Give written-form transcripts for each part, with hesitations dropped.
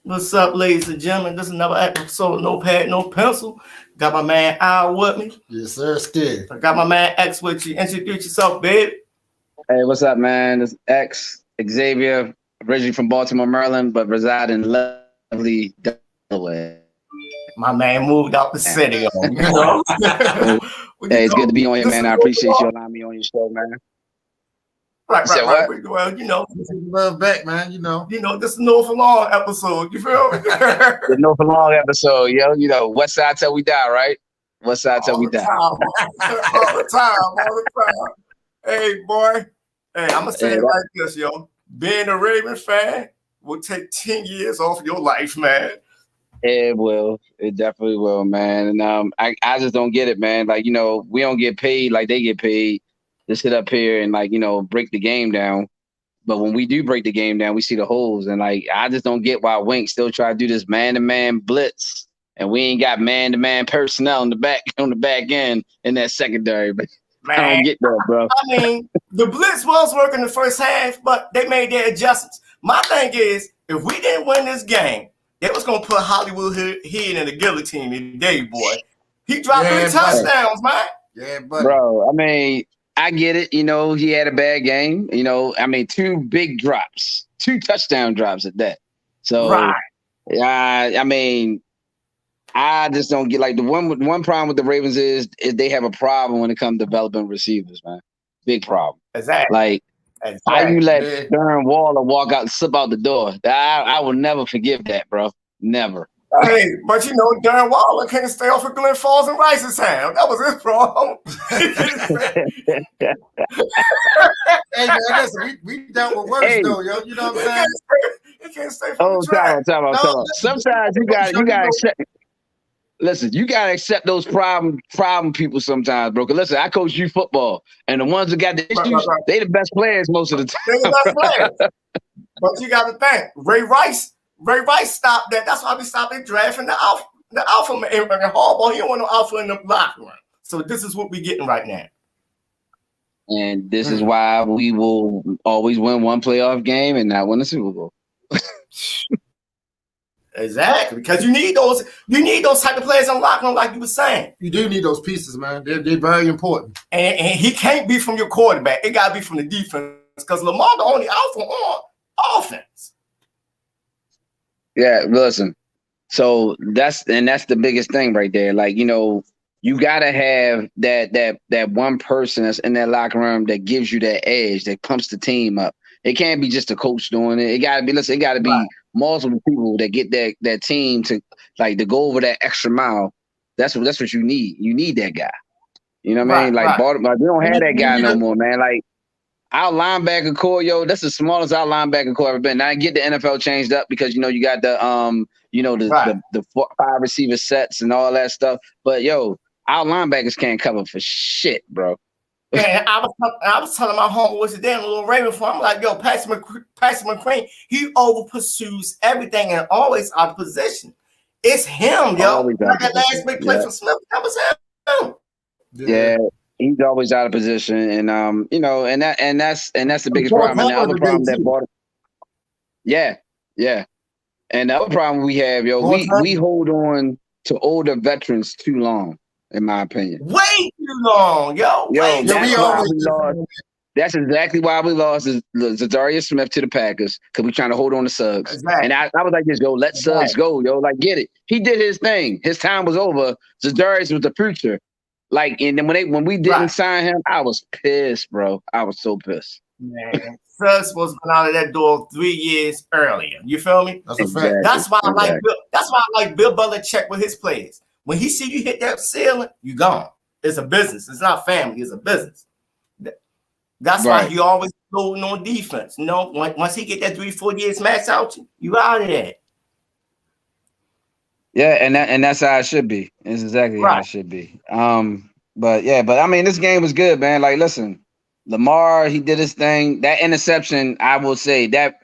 What's up, ladies and gentlemen? This is another episode of No Pad, No Pencil. Got my man Al with me. Yes, sir. Scared. I got my man X with you. Introduce yourself, babe. Hey, what's up, man? It's X Xavier, originally from Baltimore, Maryland, but reside in lovely Delaware. My man moved out the city. You know? Hey, it's good to be on here, man. I appreciate you allowing me on your show, man. Right. Well, Love back, man. You know, this is No For Long episode. You feel me? The No For Long episode, yo. You know, West Side till we die, right? West Side till we die. All the time. Hey, boy. Hey, I'm gonna say it like this, yo. Being a Ravens fan will take 10 years off your life, man. It will. It definitely will, man. And I just don't get it, man. Like, you know, we don't get paid like they get paid to sit up here and, like, you know, break the game down. But when we do break the game down, we see the holes. And, like, I just don't get why Wink still try to do this man-to-man blitz. And we ain't got man-to-man personnel on the back end in that secondary. But man, I don't get that, bro. I mean, the blitz was working the first half, but they made their adjustments. My thing is, if we didn't win this game, they was going to put Hollywood Head in the guillotine today, boy. He dropped 3 touchdowns, man. Yeah, buddy. Bro, I mean, I get it. You know, he had a bad game. You know, I mean, 2 big drops, 2 touchdown drops at that. So, I mean, I just don't get, like, the one problem with the Ravens is they have a problem when it comes to developing receivers, man. Big problem. Exactly. Like, how you let Darren Waller slip out the door? I will never forgive that, bro. Never. Hey, but you know, Darren Waller can't stay off of Glen Falls and Rice's hand. That was his problem. Hey, man, I guess we dealt with worse though, yo. You know what I'm saying? He can't stay from the track. Time out. Sometimes you gotta accept. Listen, you gotta accept those problem people sometimes, bro. 'Cause listen, I coach youth football, and the ones that got the issues, they the best players most of the time. They the best players. But you got to think, Ray Rice stopped that. That's why we stopped drafting the alpha man. And Harbaugh, he don't want no alpha in the locker room. So this is what we're getting right now. And this is why we will always win one playoff game and not win a Super Bowl. Exactly, because you need those type of players in the locker room, like you were saying. You do need those pieces, man. They're very important. And he can't be from your quarterback. It got to be from the defense because Lamar the only alpha on offense. Yeah, listen. So that's the biggest thing right there. Like, you know, you gotta have that one person that's in that locker room that gives you that edge, that pumps the team up. It can't be just a coach doing it. It gotta be multiple people that get that team to go over that extra mile. That's what you need. You need that guy. You know what I mean? Like Baltimore, we don't have that guy no more, man. Like our linebacker core, yo, that's the smallest our linebacker core ever been. Now I get the NFL changed up because you know you got the 5 receiver sets and all that stuff. But yo, our linebackers can't cover for shit, bro. Man, I was telling my homeboys today in a little Raven for I'm like, yo, Patrick McQueen, he over pursues everything and always out of position. It's him, yo. Like that last big play for Smith, that was him. Yeah, he's always out of position, and you know, and that's the biggest problem. And the other problem that Baltimore, yeah, and the other problem we have, yo, we hold on to older veterans too long. In my opinion, way too long, yo. That's exactly why we lost Zadarius Smith to the Packers because we're trying to hold on to Suggs. Exactly. And I was like, this, yo, let Suggs go, yo. Like, get it. He did his thing. His time was over. Zadarius was the future. Like, and then when we didn't sign him, I was pissed, bro. I was so pissed. Man, Suggs was out of that door 3 years earlier. You feel me? That's a fact. That's why I like Bill Belichick with his players. When he see you hit that ceiling, you gone. It's a business. It's not family. It's a business. That's why he always loading on defense. You know, once he get that 3-4 years max out, you out of there. Yeah, and that's how it should be. It's exactly how it should be. But I mean, this game was good, man. Like, listen, Lamar, he did his thing. That interception, I will say that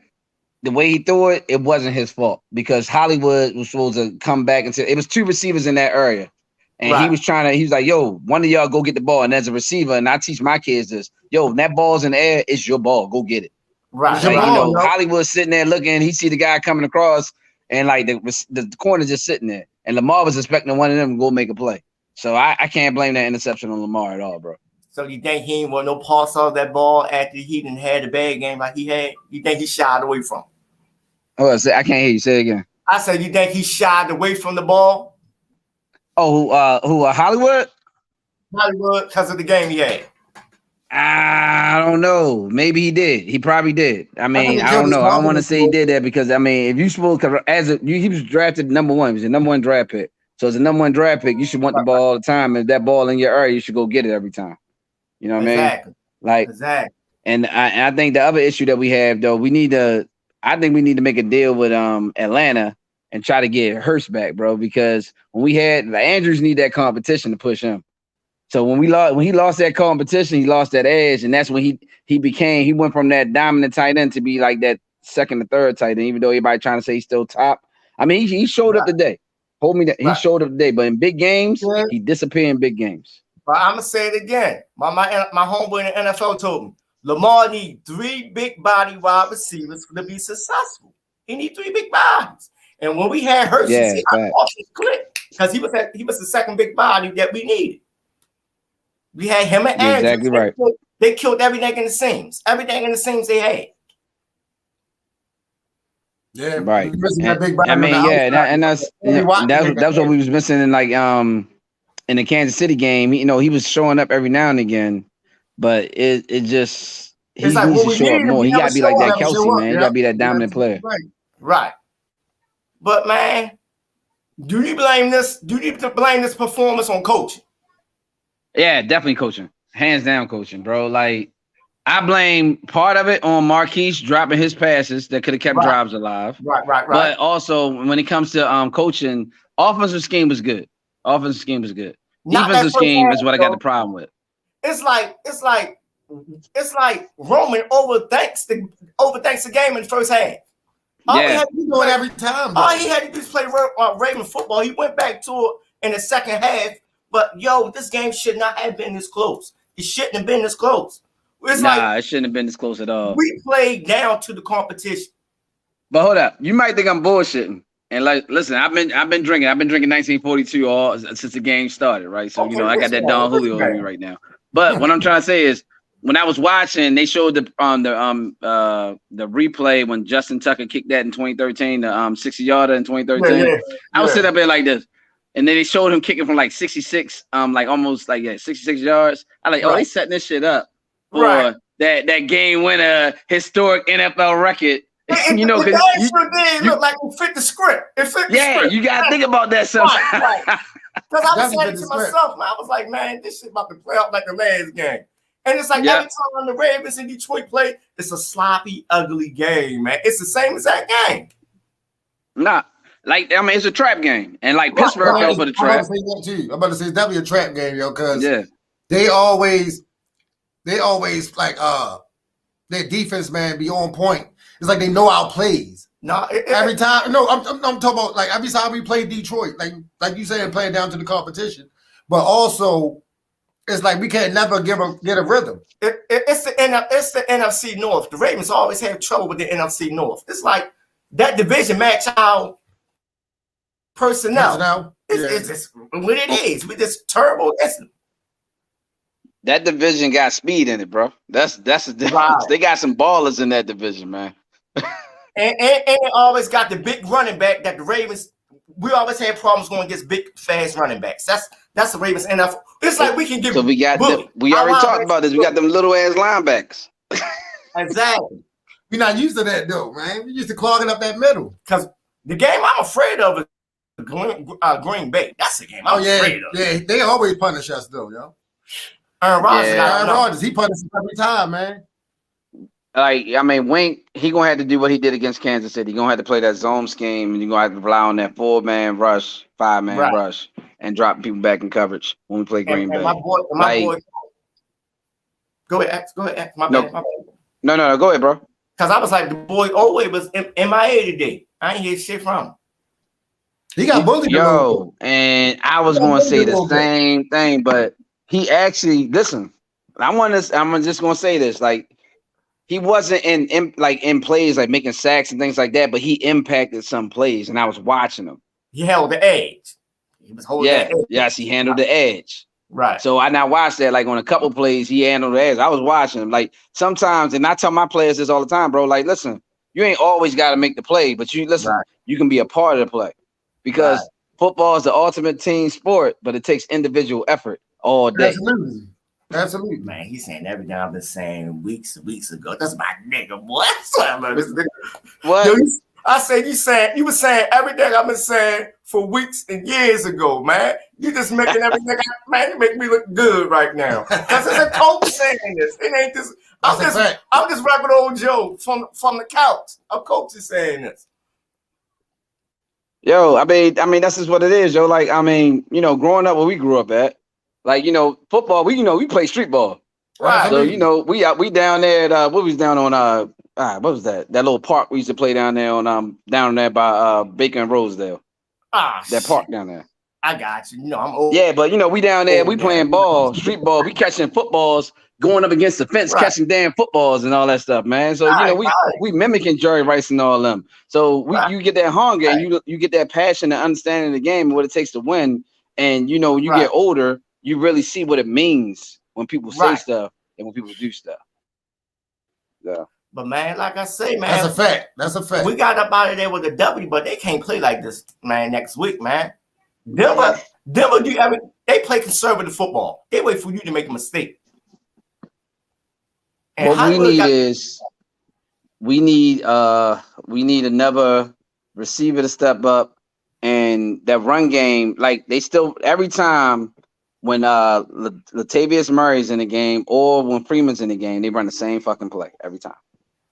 the way he threw it, it wasn't his fault because Hollywood was supposed to come back and say it was 2 receivers in that area. And he was like, yo, one of y'all go get the ball. And as a receiver, and I teach my kids this, yo, when that ball's in the air, it's your ball. Go get it. Right. Like, Hollywood's sitting there looking, he see the guy coming across, and like the corner just sitting there, and Lamar was expecting one of them to go make a play. So I can't blame that interception on Lamar at all, bro. So you think he ain't want no parts of that ball after he didn't had a bad game like he had? You think he shied away from it? Oh, I can't hear you. Say it again. I said, you think he shied away from the ball? Oh, who? Hollywood? Hollywood, because of the game he had. I don't know. Maybe he did. He probably did. I mean, I don't know. I don't want to say he did that because I mean, if you supposed to, he was drafted number one. He was a number one draft pick. So as a number one draft pick, you should want the ball all the time. And if that ball in your area, you should go get it every time. You know what I mean? Like, exactly. And I think the other issue that we have though, I think we need to make a deal with Atlanta and try to get Hurst back, bro. Because when we had the Andrews need that competition to push him. So when he lost that competition, he lost that edge, and that's when he went from that dominant tight end to be like that second or third tight end. Even though everybody trying to say he's still top, I mean he showed up today. Hold me that he showed up today, but in big games he disappeared in big games. But I'm gonna say it again. My homeboy in the NFL told me Lamar need 3 big body wide receivers to be successful. He need 3 big bodies, and when we had Hurst, because he was the second big body that we needed. We had him and Andrews. Exactly right. They killed everything in the seams. Everything in the seams they had. Yeah, right. I mean, and that's what we was missing in like in the Kansas City game. You know, he was showing up every now and again, but it just he needs to show up more. He got to be like that Kelsey, man. He got to be that dominant player. Right. But man, do you blame this performance on coaching? Yeah, definitely coaching. Hands down coaching, bro. Like, I blame part of it on Marquise dropping his passes that could have kept drives alive. Right. But also, when it comes to coaching, offensive scheme was good. Defensive scheme scheme is what I got the problem with. It's like Roman overthinks the game in the first half. All he had to do it every time. All he had to do is play Raven football. He went back to it in the second half. But this game should not have been this close. It shouldn't have been this close. It shouldn't have been this close at all. We played down to the competition. But hold up, you might think I'm bullshitting. And like, listen, I've been drinking 1942 all since the game started, right? So I got that Don Julio on me right now. But what I'm trying to say is, when I was watching, they showed the replay when Justin Tucker kicked that in 2013, the 60-yarder in 2013. I was sitting up there like this. And then they showed him kicking from like 66, like almost like 66 yards. I like, they setting this shit up for that game winner, historic NFL record. Because you look like it fit the script. You gotta think about that sometimes. Because I was saying to myself, man, I was like, man, this shit about to play out like the last game. And it's like every time the Ravens in Detroit play, it's a sloppy, ugly game, man. It's the same as that game. Nah. Like, I mean, it's a trap game. And, like, Pittsburgh fell for the trap. I'm about to say it's definitely a trap game, because they always, like, their defense, man, be on point. It's like they know our plays. Every time. No, I'm talking about, like, every time we play Detroit, like you said, playing down to the competition. But also, it's like we can't never get a rhythm. It's the NFC North. The Ravens always have trouble with the NFC North. It's like that division match our personnel. It's just what it is. We just terrible. That division got speed in it, bro. That's the difference. Wow. They got some ballers in that division, man. and they always got the big running back that the Ravens. We always had problems going against big, fast running backs. That's the Ravens NFL. It's like we can get. So we got we already talked about this. We got them little ass linebackers. Exactly. We're not used to that though, man. We used to clogging up that middle. Because the game I'm afraid of is Green Bay. That's the game I'm afraid of. Yeah, they always punish us though, yo. Aaron Rodgers, he punishes every time, man. Like, I mean, Wink, he gonna have to do what he did against Kansas City. He gonna have to play that zone scheme, and you're gonna have to rely on that 4-man rush, 5-man rush, and drop people back in coverage when we play Green Bay. My boy. Go ahead, X. My bad. No, go ahead, bro. Because I was like, the boy Owe was MIA today. I ain't hear shit from him. He got bullied. Yo, and I was going to say the same thing, but he actually, listen, I'm just going to say this. Like, he wasn't in plays like making sacks and things like that, but he impacted some plays, and I was watching him. He held the edge. He was holding that edge. Yes, he handled the edge. Right. So I now watched that, like on a couple plays, he handled the edge. I was watching him. Like sometimes, and I tell my players this all the time, bro. Like, listen, you ain't always got to make the play, but you listen, you can be a part of the play. Because football is the ultimate team sport, but it takes individual effort all day. Absolutely. Man, he's saying everything I've been saying weeks ago. That's my nigga, boy. What? Yo, I said you were saying everything I've been saying for weeks and years ago, man. You just making everything, man. You make me look good right now. Because it's a coach saying this. It ain't this. I'm just rapping old Joe from the couch. A coach is saying this. Yo, I mean, that's just what it is, yo. Like, I mean, growing up where we grew up at, like, football, we play street ball. Right. So, we down there at what was down on what was that? That little park we used to play down there on down there by Baker and Rosedale. That park down there. I got you. I'm old. Yeah, but we down there, we playing ball, street ball, we catching footballs, going up against the fence, catching damn footballs and all that stuff, man. So we mimicking Jerry Rice and all them. So you get that hunger and you get that passion and understanding of the game and what it takes to win. And you get older, you really see what it means when people say stuff and when people do stuff. Yeah. But man, like I say, man, That's a fact. We got up out of there with a W, but they can't play like this, man. Next week, man. Denver, they play conservative football. They wait for you to make a mistake. And what we need another receiver to step up, and that run game. Like they still every time when Latavius Murray's in the game or when Freeman's in the game, they run the same fucking play every time.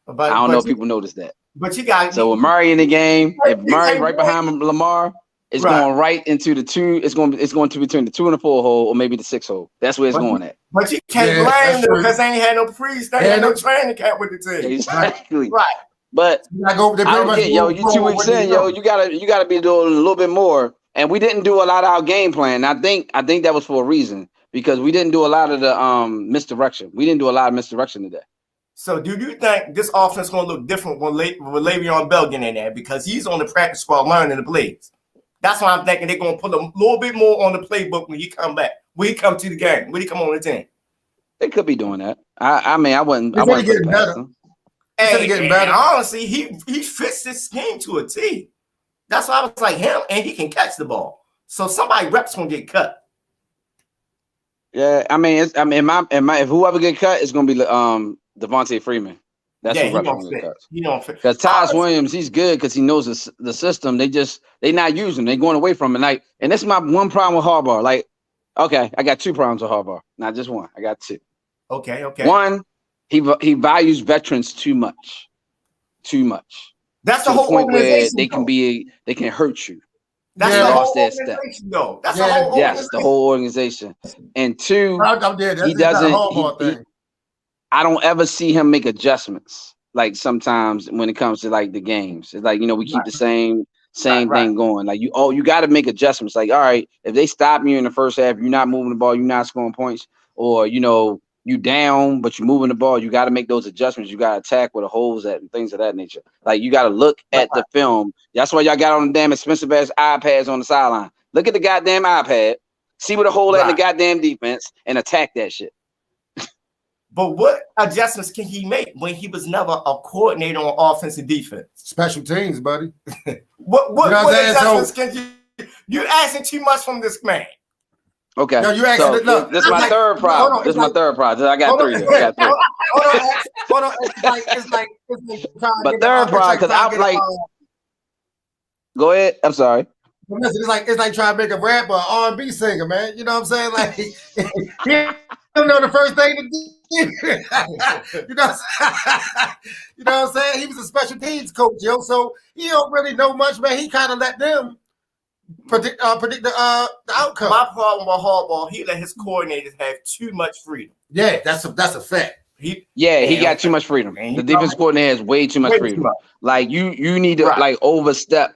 I don't know if people notice that. But you got so with Murray in the game, if Murray right behind Lamar. It's going right into the 2. It's going to between the 2 and the 4 hole, or maybe the 6 hole. That's where it's going at. But you can't blame them because they ain't had no they had no training camp with the team. Exactly. Right. But I don't get, yo. You 2 weeks in, yo. You gotta be doing a little bit more. And we didn't do a lot of our game plan. I think that was for a reason because we didn't do a lot of the misdirection. We didn't do a lot of misdirection today. So do you think this offense going to look different with Le'Veon Bell getting in there because he's on the practice squad learning the plays? That's why I'm thinking they're going to put a little bit more on the playbook when he come back. When he come to the game. When he come on the team. They could be doing that. I wouldn't. I wouldn't getting better. Getting better. Honestly, he fits this scheme to a T. That's why I was like him, and he can catch the ball. So somebody reps going to get cut. Yeah, if whoever get cut, it's going to be Devontae Freeman. That's what reps get cut. Because Tyus Williams, he's good because he knows the system. They not using him. They going away from it. And this is my one problem with Harbaugh. Like, okay, I got 2 problems with Harbaugh. Not just one. I got 2. Okay. One, he values veterans too much. Too much. That's the whole organization. Where they can hurt you. That's the whole organization, though. That's the whole organization. Yes, the whole organization. And 2, he doesn't. I don't ever see him make adjustments. Like sometimes when it comes to like the games, it's like we keep the same thing going. Like you got to make adjustments. Like all right, if they stop you in the first half, you're not moving the ball, you're not scoring points, or you down but you're moving the ball. You got to make those adjustments. You got to attack where the holes at and things of that nature. Like you got to look at the film. That's why y'all got on the damn expensive ass iPads on the sideline. Look at the goddamn iPad, see where the hole at in the goddamn defense, and attack that shit. But what adjustments can he make when he was never a coordinator on offense and defense? Special teams, buddy. what adjustments can you asking too much from this man? Okay. No, you asking this is my third problem. This is my third problem. I got 3. Hold on. It's like my third problem because I'm like. Go ahead. I'm sorry. Listen, it's like trying to make a rapper, R&B singer, man. You know what I'm saying? Like, he don't know the first thing to do. You know what I'm saying? He was a special teams coach, yo. So he don't really know much, man. He kind of let them predict the outcome. My problem with Harbaugh, he let his coordinators have too much freedom. Yeah, that's a fact. He got too much freedom. The defense coordinator has way too much freedom. Like you need to like overstep.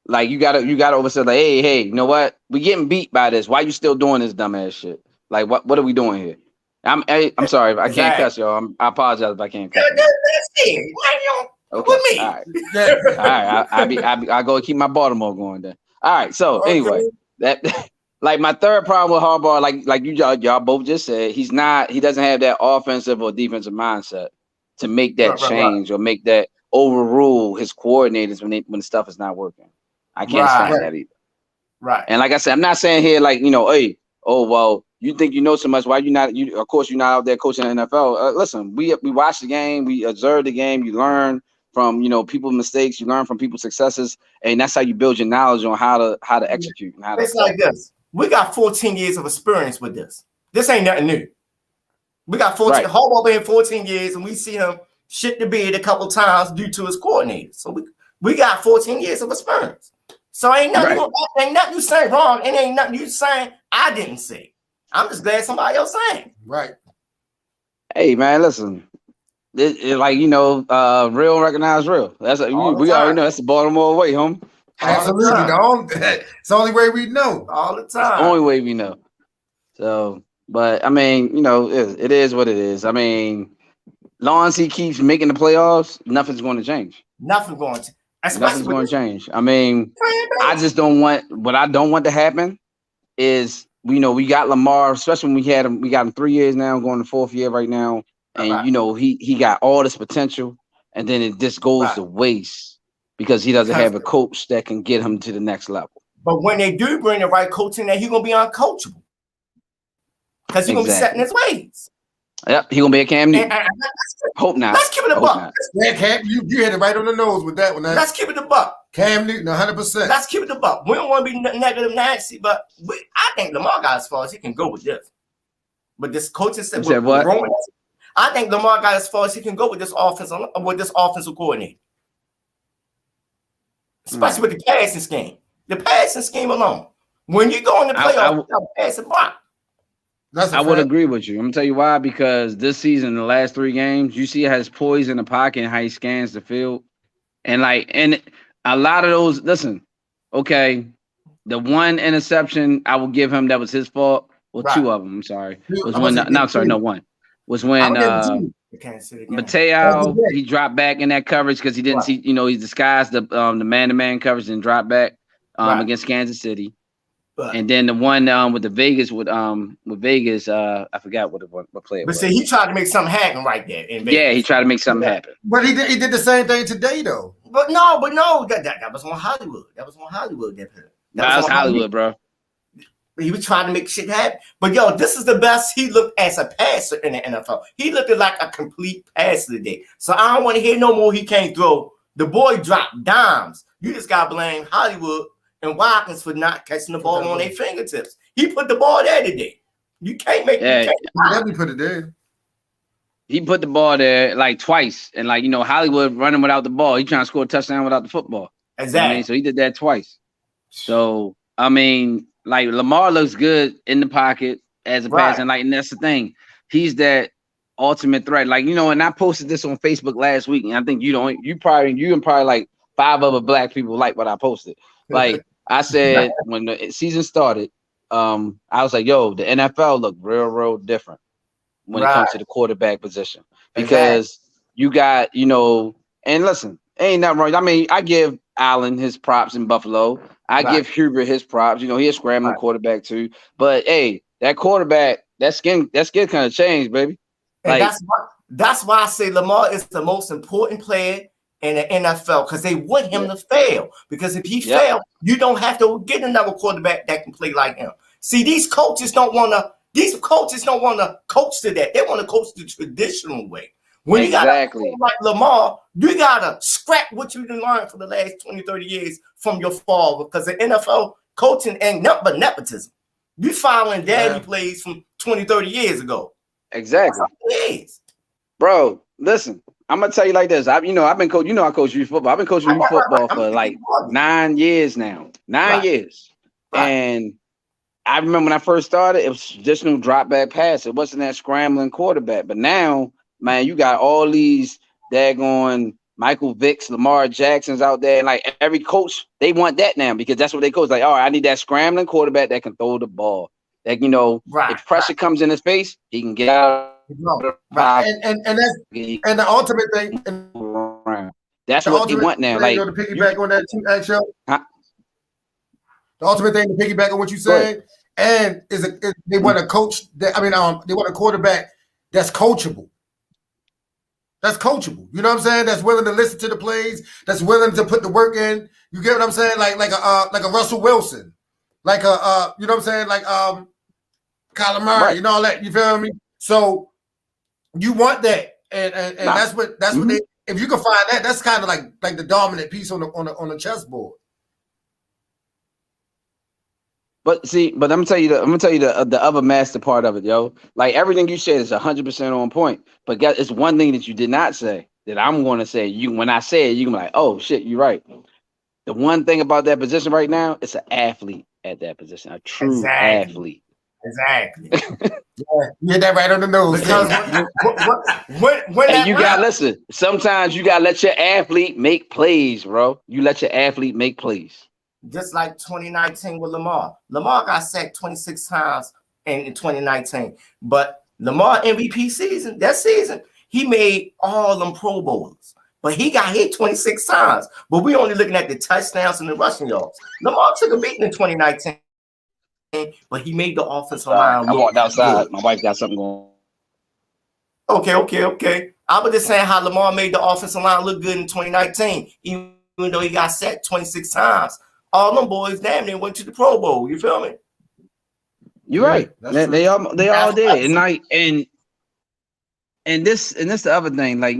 Like you gotta overstep. Like hey, you know what? We getting beat by this. Why you still doing this dumbass shit? Like what are we doing here? I'm sorry. I can't cuss, y'all. I apologize if I can't cuss. That's it. Okay. With me. All right. All right. I go keep my Baltimore going there. All right. So anyway, that like my third problem with Harbaugh, like y'all both just said, he doesn't have that offensive or defensive mindset to make that change or make that overrule his coordinators when stuff is not working. I can't stand that either. Right. And like I said, I'm not saying here like, hey, well, you think you know so much. Why you not? Of course, you're not out there coaching the NFL. Listen, we watch the game, we observe the game, you learn from people's mistakes, you learn from people's successes, and that's how you build your knowledge on how to execute. And how it's like this. We got 14 years of experience with this. This ain't nothing new. We got 14. Harbaugh been 14 years, and we see him shit the bed a couple times due to his coordinators. So we got 14 years of experience. So ain't nothing you saying wrong, and ain't nothing you saying I didn't say. I'm just glad somebody else saying. Right. Hey man, listen. It like real recognize real. That's we already know that's the Baltimore way, homie. Absolutely. It's the only way we know. All the time. It's the only way we know. So, but I mean, it is what it is. I mean, long as he keeps making the playoffs, nothing's going to change. Nothing's going to. Nothing's going to change. I mean, I just don't want what I don't want to happen is we got Lamar, especially when we got him 3 years now, going to 4th year right now, and he got all this potential, and then it just goes to waste because he doesn't have a coach that can get him to the next level. But when they do bring the right coach in there, he's gonna be uncoachable because he's gonna be setting his ways. Yep, he's gonna be a Cam Newton. Hope not. Let's keep it a buck. Cam, you hit it right on the nose with that one. Let's keep it a buck. Cam Newton, 100%. Let's keep it a buck. We don't want to be negative Nancy, but I think Lamar got as far as he can go with this. But this coaching said what? I think Lamar got as far as he can go with this offensive coordinator, especially with the passing scheme. The passing scheme alone. When you go in the playoffs, pass it block. I would agree with you. I'm gonna tell you why. Because this season, the last 3 games, you see how his poise in the pocket and how he scans the field, and a lot of those. Listen, okay, the one interception I will give him that was his fault. Well, 2 of them. I'm sorry. One was when Mateo he dropped back in that coverage because he didn't see. He disguised the man-to-man coverage and dropped back against Kansas City. And then the one with Vegas, I forgot what play it was. But see, he tried to make something happen right there in Vegas. Yeah, he tried to make something happen. But he did the same thing today, though. But no, that was on Hollywood. That was on Hollywood. That was Hollywood, bro. He was trying to make shit happen. But this is the best he looked as a passer in the NFL. He looked like a complete passer today. So I don't want to hear no more he can't throw. The boy dropped dimes. You just got to blame Hollywood and Watkins for not catching the ball on their fingertips. He put the ball there today. You can't make it. Let me put it there. He put the ball there like twice. And Hollywood running without the ball. He trying to score a touchdown without the football. Exactly. So he did that twice. So, Lamar looks good in the pocket as a passer. And that's the thing. He's that ultimate threat. And I posted this on Facebook last week. And I think you and probably like 5 other black people like what I posted. I said when the season started, I was like, yo, the NFL look real different when it comes to the quarterback position. Because you got, and listen, ain't nothing wrong. I mean, I give Allen his props in Buffalo. I give Hubert his props. He a scrambling quarterback too. But hey, that quarterback, that skin kind of changed, baby. And that's why I say Lamar is the most important player in the NFL because they want him to fail. Because if he fails, you don't have to get another quarterback that can play like him. See, these coaches don't want to coach to that. They want to coach the traditional way. When you got like Lamar, you got to scrap what you've learned for the last 20, 30 years from your father because the NFL coaching ain't nothing but nepotism. You following daddy plays from 20, 30 years ago. Exactly. Bro, listen, I'm going to tell you like this. I've been coaching, I coach youth football. I've been coaching youth football for like 9 years now. 9 years. And I remember when I first started, it was just no drop back pass. It wasn't that scrambling quarterback. But now, man, you got all these daggone Michael Vicks, Lamar Jacksons out there. And like every coach, they want that now because that's what they coach. Like, all right, I need that scrambling quarterback that can throw the ball, Like, if pressure comes in his face, he can get out. Right. And that's and the ultimate thing. That's what they want now. Like, to piggyback on that too, actually. Huh? The ultimate thing to piggyback on what you said, and they want a coach that they want a quarterback that's coachable. That's coachable. You know what I'm saying? That's willing to listen to the plays. That's willing to put the work in. You get what I'm saying? Like a Russell Wilson, like a you know what I'm saying? Like Kyler Murray, you know all that. You feel me? So you want that, and that's what they. If you can find that, that's kind of like the dominant piece on the chessboard. But I'm gonna tell you the other master part of it, yo. Like everything you said is 100% on point. But it's one thing that you did not say that I'm going to say. When I say it, you can be like, oh shit, you're right. The one thing about that position right now, it's an athlete at that position, a true athlete. Exactly. Yeah, you hit that right on the nose. Because when you gotta listen. Sometimes you gotta let your athlete make plays, bro. You let your athlete make plays. Just like 2019 with Lamar. Lamar got sacked 26 times in 2019. But Lamar MVP season, that season, he made all them Pro Bowlers. But he got hit 26 times. But we only looking at the touchdowns and the rushing yards. Lamar took a beating in 2019. But he made the offensive line. I walked outside. Good. My wife got something going on. Okay. I was just saying how Lamar made the offensive line look good in 2019. Even though he got sacked 26 times. All them boys damn near went to the Pro Bowl. You feel me? You're right. They all did. And this the other thing, like,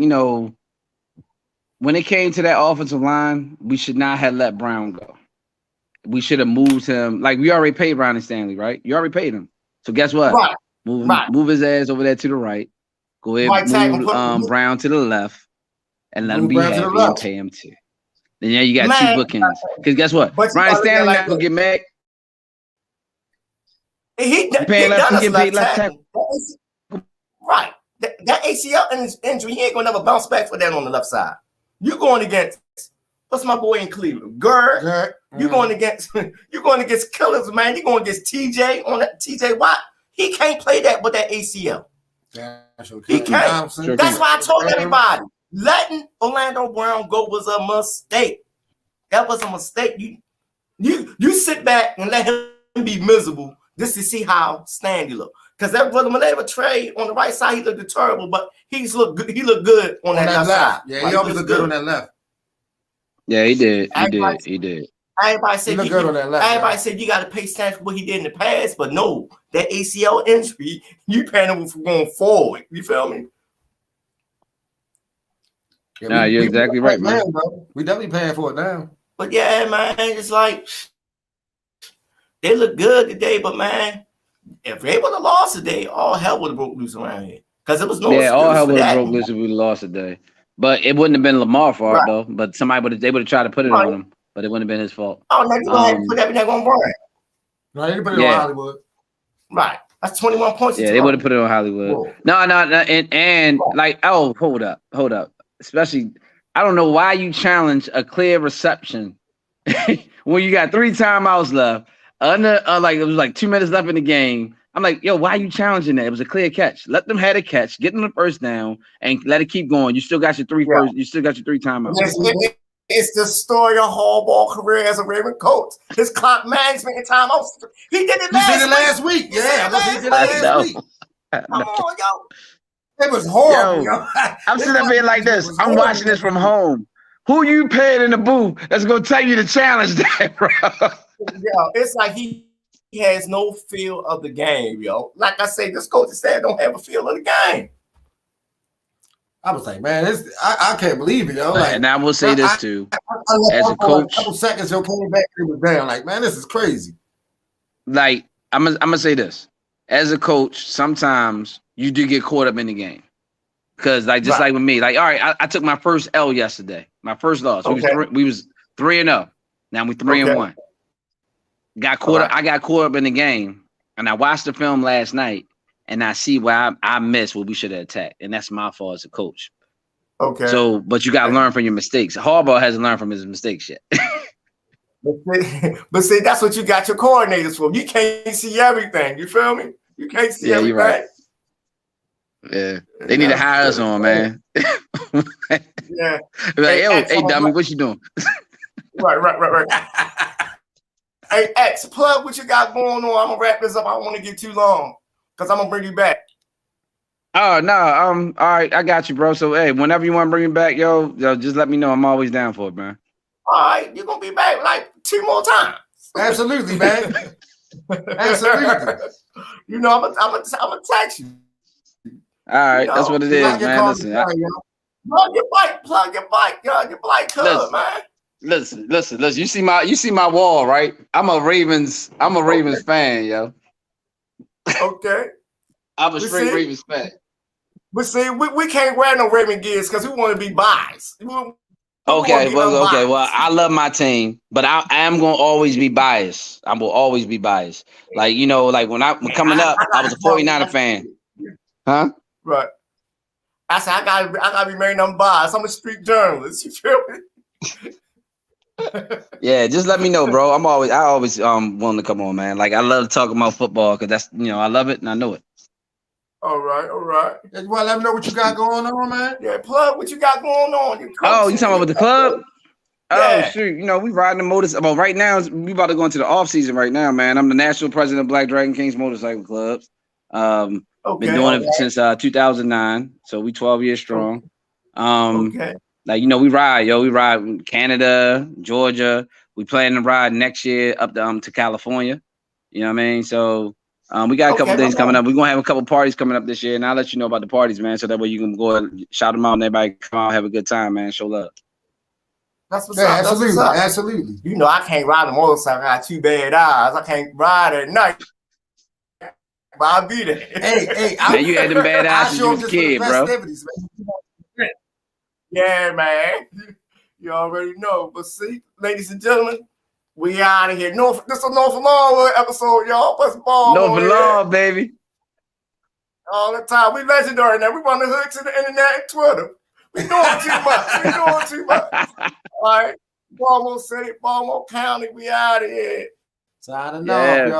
when it came to that offensive line, we should not have let Brown go. We should have moved him. Like, we already paid Ronnie Stanley, right? You already paid him. So guess what? Right. Move his ass over there to the right. Go ahead, move Brown to the left, and let him be happy and pay him too. Then you got two bookends. Because guess what? Ronnie Stanley not gonna get mad. He paying left and get paid left tackle. Right. That ACL injury, he ain't gonna never bounce back for that on the left side. You going against what's my boy in Cleveland? Gerd. You going against killers, man. You going against TJ on that TJ Watt. He can't play that with that ACL. He can't. That's why I told everybody. Letting Orlando Brown go was a mistake. That was a mistake. You sit back and let him be miserable just to see how Stanley look. Because that brother Maleva trade on the right side, he looked terrible, but he looked good on that left side. Yeah, he always looked good on that left. Yeah, he did. He did. Everybody said everybody said you got to pay Stanley for what he did in the past, but no, that ACL injury, you paying him for going forward. You feel me? Yeah, you're exactly right, man. We definitely paying for it now. But yeah, man, it's like they look good today, but man, if they would have lost today, all hell would have broke loose around here. Because it was no all hell would have broke loose if we lost today. But it wouldn't have been Lamar's fault though. But they would have tried to put it on him, but it wouldn't have been his fault. Oh, now you gonna put that on Warren. No, they put it on Hollywood. Right. That's 21 points. Yeah, they would have put it on Hollywood. Whoa. No, and like, oh, hold up. Especially, I don't know why you challenge a clear reception when you got 3 timeouts left. Like it was like 2 minutes left in the game. I'm like, yo, why are you challenging that? It was a clear catch. Let them have a catch, get them the first down, and let it keep going. You still got your 3 first. You still got your 3 timeouts. It's the story of Harbaugh's career as a Raven coach. His clock management and timeouts. He did it last week. Yeah, he did it last week. Come on, yo. It was horrible. Yo, I'm sitting up here like this. I'm watching this from home. Who you paying in the booth that's gonna tell you to challenge that, bro? Yo, it's like he has no feel of the game, yo. Like I say, this coach said don't have a feel of the game. I was like, man, I can't believe it, yo. Like, and I will say this too. As a coach, like a couple seconds, yo, came back, it was down. Like, man, this is crazy. Like, I'm gonna say this. As a coach, sometimes you do get caught up in the game. Because like like with me, like, all right, I took my first L yesterday, my first loss. Okay. We was 3-0. Now we 3-1. Got caught up. I got caught up in the game, and I watched the film last night, and I see where I missed what we should have attacked, and that's my fault as a coach. Okay. So, but you got to learn from your mistakes. Harbaugh hasn't learned from his mistakes yet. But see, that's what you got your coordinators for. You can't see everything. You feel me? You can't see everything. You're right. Yeah, they need to hire us on, man. Yeah. Like, hey, dummy, what you doing? Right. Hey, X, plug what you got going on. I'm gonna wrap this up. I don't want to get too long because I'm gonna bring you back. Oh no, all right, I got you, bro. So hey, whenever you want to bring me back, yo, just let me know. I'm always down for it, man. All right, you're gonna be back like 2 more times. Absolutely, man. Absolutely. You know, I'm gonna text you. All right, that's what it is, man. Listen, plug your bike, your bike club, man. Listen. You see my wall, right? I'm a Ravens fan, yo. Okay. I'm a straight Ravens fan. But see, we can't wear no Raven gears because we want to be biased. Okay, well, I love my team, but I am gonna always be biased. I will always be biased. Like, you know, like when I'm coming up, I was a 49er fan. Huh? Right. I said I gotta be married on biased. I'm a street journalist. You feel me? Yeah, just let me know, bro. I always willing to come on, man. Like I love talking about football because that's, you know, I love it and I know it. All right. You want to let me know what you got going on, man? Yeah, plug what you got going on. You talking about with the club? Yeah. Oh, shoot. You know, we riding the motors. Well, right now, we about to go into the off season right now, man. I'm the national president of Black Dragon Kings Motorcycle Clubs. Been doing it since 2009. So we 12 years strong. Like, you know, we ride Canada, Georgia. We plan to ride next year up to California. You know what I mean? So we got a couple things coming up. We're going to have a couple parties coming up this year, and I'll let you know about the parties, man, so that way you can go and shout them out and everybody come out, have a good time, man, show love. That's what's up. Absolutely. You know, I can't ride a motorcycle. I got 2 bad eyes. I can't ride at night. But I'll be there. Hey, man, you had them bad eyes since you was a kid, bro. Yeah, man. You already know. But see, ladies and gentlemen, we out of here. This is a North Longwood episode, y'all. What's ball? North Lawn, baby. All the time. We legendary now. We run the hooks in the internet and Twitter. We doing too much. All right. Baltimore City, Baltimore County, we out of here. Signing off, y'all.